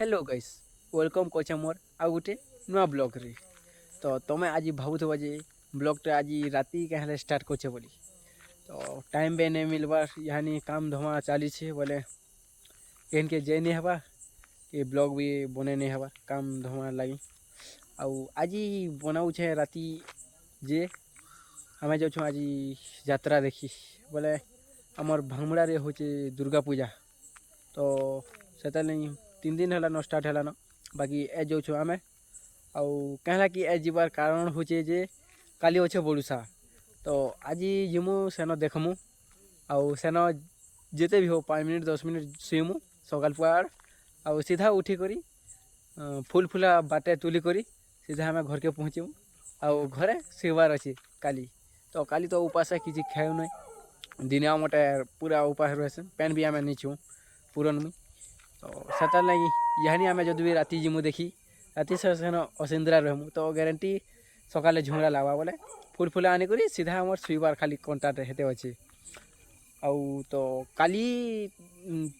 Hello guys welcome करछे मोर आ गुटे नुआ blog रे। तो तुम्हें आज भावुथबा जे ब्लॉगटा आज राति कहले स्टार्ट करछे बोली। तो टाइम बे नहीं मिलबार यानी काम धमा चली छे बोले केन के जे नहीं हवा कि ब्लॉग भी बने नहीं हवा काम धमा लगी। आउ आज बनाऊ छे राति जे हमें जाऊँ आज यात्रा देखी बोले आमर भांगमुड़ा रे होचे दुर्गा पूजा। तो सेता नहीं 3 दिन है न स्टार्ट है न बाकी ए जाऊँ आम आउ कहला कि ए जीवार कारण होचे जे काली अच्छे बड़ुसा। तो आज जिमु सेन देखमु आउ सेन जिते भी हो 5 मिनट 10 मिनट शुमु सकाल पुआड़ आउ सीधा उठी करी फुल फुला बाटे तुली करी सीधा आम घर के पहुँचमु आउ घरे शुबार अच्छे काली। तो काली तो उपास किसी खाऊ ना दिन मोटे पूरा उपास रहे पेन भी आम नहीं छू पूरन मुई। तो सेतार लगी यानी आम जदि भी राति जिमु देखी राति सेन असिंद्रा रहमु तो ग्यारंटी सकाले झुमरा लावा बोले फुल फुला आनिक सीधा आम शुबार खाली कंटाक्ट हेते अच्छे। आउ तो काली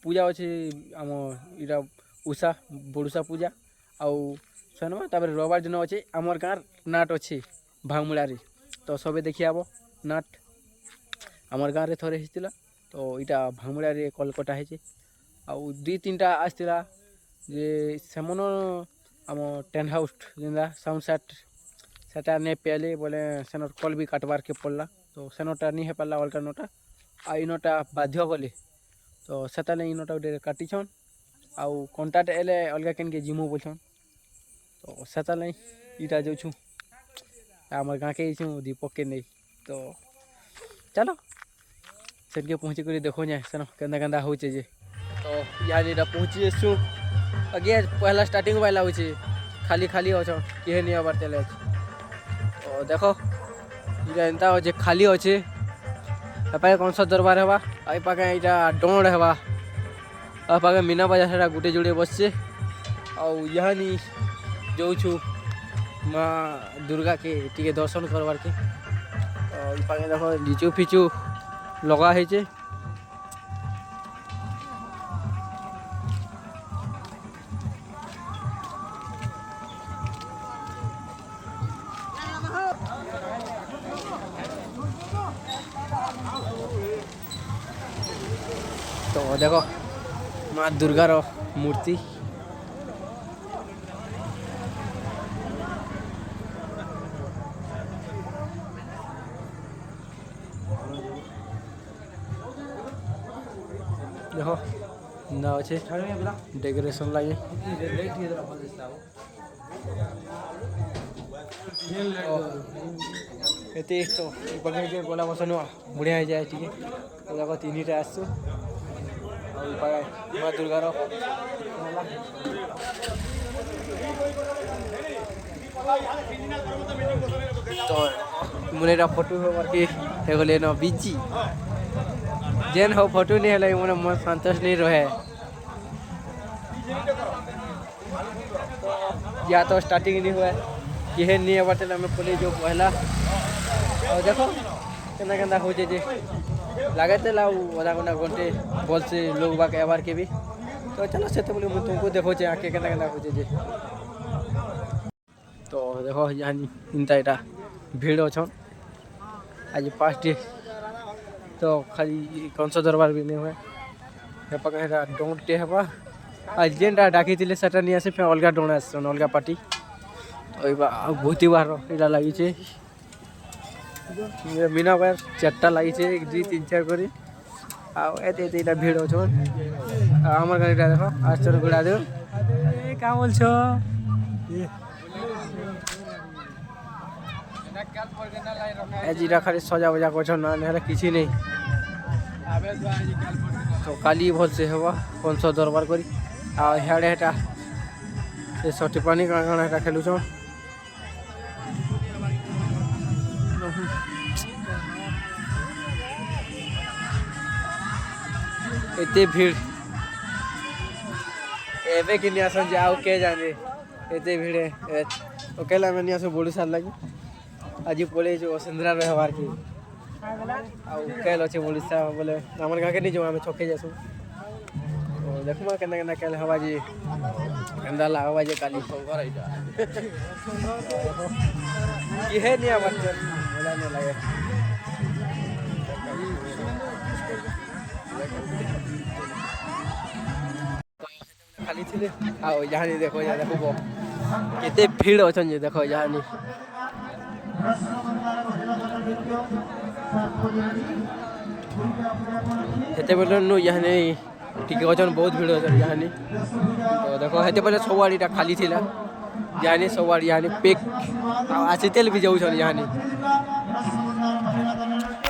पूजा अच्छे आम इटा उषा बड़ुसा पूजा आउ सुनमा तापर रविवार दिन अच्छे आमर गाँव नाट अच्छे भांगमुड़ा रे। तो सबे देखी आब नाट आमर गाँव रे थरे होता। तो इटा भांगमुड़ा रे कलकटा है आउ 2-3टा आसला जे सेमन आम टेंट हाउस जिंदा साउंड सेट सेटा नहीं पेले बोले सेन कल भी काटबार के पड़ला। तो सेनटा नहीं हो पाला अलग नोटा आ इनटा बाध्य गले। तो सेता नहीं इनटा गोटे काटिछन आउ कंटाक्ट एले अलग केन के जिमु बोलछन। तो सेता नहीं इटा जाऊँ आम गाँ के दीपक के नहीं। तो चलो सेनके पहुँची कर देखो जाए सेन केंदा केंदा होचे जे। तो यहाँ इटा पहुँची आसु अगे पहला स्टार्टिंग वाला हो खाली खाली अच्छे किए नहीं आबार चले। तो देखो इटा एंता अच्छे खाली अच्छे एपाके कंस दरबार हवा आई पाके इटा डोंड हवा आ पाके मीना बाजार सेटा गुटे जोड़े बसचे आउ यहाँ नहीं जाऊँ माँ दुर्गा के टी दर्शन करवार के। तो पाके देखो लिचु फिचु लगा है। तो देखो माँ दुर्गा रो मूर्ति देखो ना अच्छे डेकोरेशन लगे ये तो पकड़ गला बसन बढ़िया हो जाए ठीक है। तो देखो 3टा आसो माँ दुर्गा रो तो मुझे फोटो होबार के गले न बिजी जेन हो फोटो नहीं है मैंने मन संतोष नहीं रहे या तो स्टार्टिंग नहीं हुआ किए नहीं हबार चले हमें पुलिस जो पहला और देखो केना केना हो जे लगे थे आधा घंटा घंटे बोल से लोग बाके आबार के भी। तो चलो से तो बोले तुमको देखो आके केना केना हो जे। तो देखो यहाँ इनता इटा भीड़ अच्छन आज 5 डे। तो खाली कंस दरबार भी नहीं हुए पाके डोंट टे हवा आज जेनटा डाकी थे सेटा नहीं आसे फिर अलग डोण आस अलग पार्टी। तो बहुत बार इटा लगी मीना बार 4टा लगी 1 2 3 4 कर आते भीड़ अच्छन आम गाड़ी देखो आश्चर्य गुड़ा दे क्या बोल खाली सजा बजा कर ना किसी नहीं। तो काली भल से हवा कंस दरबार करी आड़े हेटा से सठी पानी काଣା खेलुछन। एते भीड़ एवे कि नहीं आसन जाओ के जाने एते भीड़ अकेला में नहीं आसो बड़ी साल लगी आज पड़े जो असिंद्रा रहबार की आउ कैल अच्छे बोलिसा बोले आम गाँव के नहीं जाऊँ आम छके जासु। तो देखमा केना केना कल हवा जी गंदा लागवा जे काली ये है नहीं आवाज मजा नहीं लगे खाली थी आओ यहाँ नहीं देखो यहाँ देखो कितने भीड़ अच्छा जी देखो यहाँ नहीं हेते बेले नु यहाँ नहीं ठीक अच्छा बहुत भीड़ अच्छा यहाँ नहीं तो देखो हेते बेले सबआड़ीटा खाली थिला यहाँ नहीं सबआड़ी यहाँ नहीं पेक आसितेल भी जाऊँ यहाँ नहीं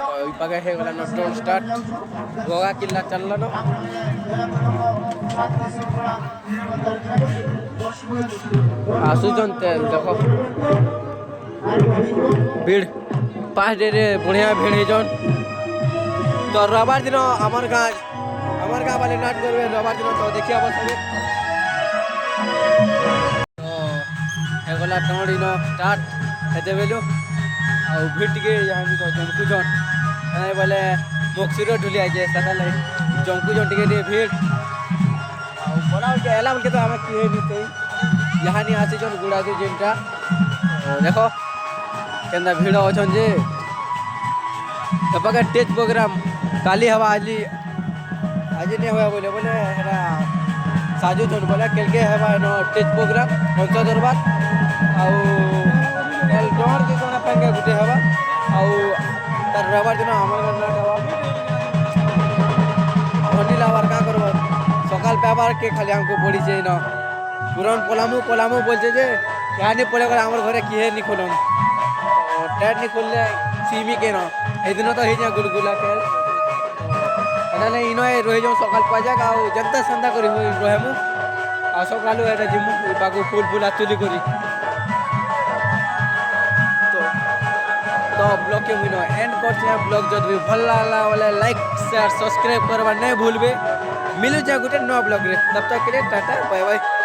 तो पागे है गला न ड्रोन स्टार्ट गोगा किल्ला चलला न आसुचन तेल देखो भीड़ 5 डेरे बढ़िया भीड़ है जन तो रविवार दिन आमर गाँव वाले नाट करवे रविवार दिन तो देखिए बस तो है गला टोड़ी न स्टार्ट हेते बेलो आ भीड़ टिके यहाँ भी जमकु जन नहीं बोले मोक्सिर ढुली आजे सदा लगे जमकु जन टिके भीड़ बड़ा एला बोल के तो आम किए नहीं यहाँ नहीं आसी जन गुड़ा दी जिनटा देखो केंदा भीड़ अच्छा जे तब टेज प्रोग्राम काली हवा आज नहीं हुआ बोले बोले साजू थोन बोले केलके हवा नो टेज प्रोग्राम पंच दरबार आउ कल डर के कोना पेंगे गुटे हवा आउ तार रविवार दिन आमर नाट हवा अनिल आवार का करब सकाल पेबार के खाली हमको पड़ी छै न पुरान पलामू बोलছে যে यहाँ नहीं पड़े आमर घरे किए नहीं खोलन टैट नहीं खोलले सीमी के न दिन तो ही गुलगुला के नहीं इन रही जाऊँ सकाल पाजा आ जनता संदा कर रहे मु आ सकालू एटा जिमु बाकू फूल फूल तुली करी तो ब्लॉग के मुझे एंड करते ब्लॉग जब भी भल लगा बोले लाइक शेयर सब्सक्राइब करवा नहीं भूलबे मिलू जाए गोटे नया ब्लॉग रे तब तक के लिए टाटा बाय बाय।